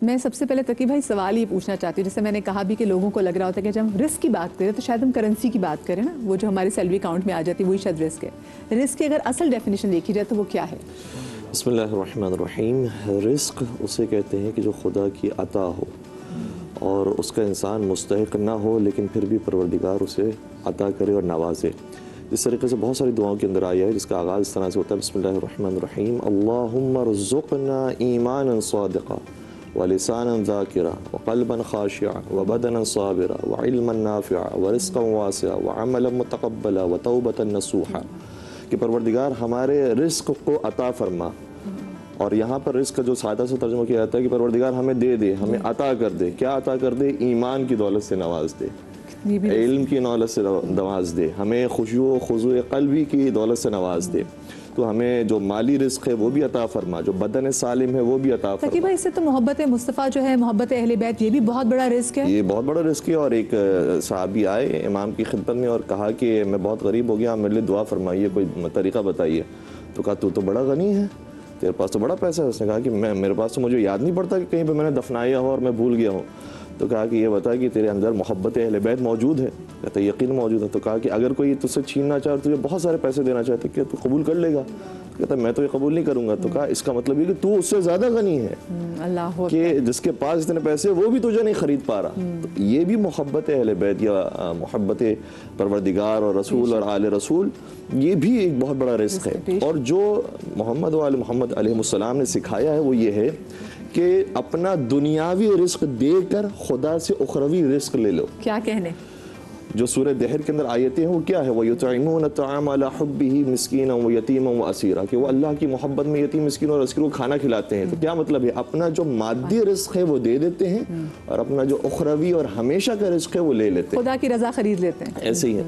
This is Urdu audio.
میں سب سے پہلے تقی بھائی سوال یہ پوچھنا چاہتی ہوں، جیسے میں نے کہا بھی کہ لوگوں کو لگ رہا ہوتا ہے کہ جب ہم رسک کی بات کریں تو شاید ہم کرنسی کی بات کریں نا، وہ جو ہماری سیلری اکاؤنٹ میں آ جاتی ہے وہی شاید رسک ہے۔ رسک کی اگر اصل ڈیفینیشن دیکھی جائے تو وہ کیا ہے؟ بسم اللہ الرحمن الرحیم۔ رزق اسے کہتے ہیں کہ جو خدا کی عطا ہو اور اس کا انسان مستحق نہ ہو لیکن پھر بھی پروردگار اسے عطا کرے اور نوازے۔ اس طریقے سے بہت ساری دعاؤں کے اندر آیا ہے جس کا آغاز اس طرح سے ہوتا ہے، بسم اللہ الرحمن الرحیم، اللہم ارزقنا ایمانا صادقا ولسانا ذاکرا وقلبا خاشعا وبدنا صابرا وعلما نافعا ورزقا واسعا وعملا متقبلا وتوبة نصوحا، کہ پروردگار ہمارے رزق کو عطا فرما۔ اور یہاں پر رزق کا جو سادہ سے ترجمہ کیا جاتا ہے کہ پروردگار ہمیں دے دے، ہمیں عطا کر دے۔ کیا عطا کر دے؟ ایمان کی دولت سے نواز دے، علم کی دولت سے نواز دے، ہمیں خشوع و خضوع قلبی کی دولت سے نواز دے۔ تو ہمیں جو مالی رزق ہے وہ بھی عطا فرما، جو بدن سالم ہے وہ بھی عطا فرما۔ تقی بھائی، اس سے تو محبت مصطفیٰ جو ہے، محبت اہل بیت، یہ بھی بہت بڑا رزق ہے۔ یہ بہت بڑا رزق ہے۔ اور ایک صحابی آئے امام کی خدمت میں اور کہا کہ میں بہت غریب ہو گیا، میرے لیے دعا فرمائیے، کوئی طریقہ بتائیے۔ تو کہا تو بڑا غنی ہے، تیرے پاس تو بڑا پیسہ ہے۔ اس نے کہا کہ میرے پاس تو مجھے یاد نہیں پڑتا کہ کہیں پہ میں نے دفنایا ہو اور میں بھول گیا ہوں۔ تو کہا کہ یہ بتا کہ تیرے اندر محبت اہل بیت موجود ہے؟ کہتا یقین موجود ہے۔ تو کہا کہ اگر کوئی تجھ سے چھیننا چاہے، تجھے بہت سارے پیسے دینا چاہتے، کہ تو قبول کر لے گا؟ کہتا میں تو یہ قبول نہیں کروں گا۔ تو کہا اس کا مطلب یہ کہ تو اس سے زیادہ غنی ہے، اللہ کہ جس کے پاس اتنے پیسے وہ بھی تجھے نہیں خرید پا رہا۔ تو یہ بھی محبت اہل بیت یا محبت پروردگار اور رسول اور آل رسول، یہ بھی ایک بہت بڑا رزق ہے۔ اور جو محمد و آل محمد علیہ السلام نے سکھایا ہے وہ یہ ہے کہ اپنا دنیاوی رزق دے کر خدا سے اخروی رزق لے لو۔ کیا کہنے؟ جو سورہ دہر کے اندر آیتیں ہیں وہ کیا ہے؟ وَيُطْعِمُونَ الطَّعَامَ عَلَىٰ حُبِّهِ مِسْكِينًا وَيَتِيمًا وَأَسِيرًا، کہ وہ اللہ کی محبت میں یتیم مسکین اور اسیر کو کھانا کھلاتے ہیں۔ تو کیا مطلب ہے؟ اپنا جو مادی رزق ہے وہ دے دیتے ہیں اور اپنا جو اخروی اور ہمیشہ کا رزق ہے وہ لے لیتے ہیں، خدا کی رضا خرید لیتے ہیں۔ ایسے ہی ہے۔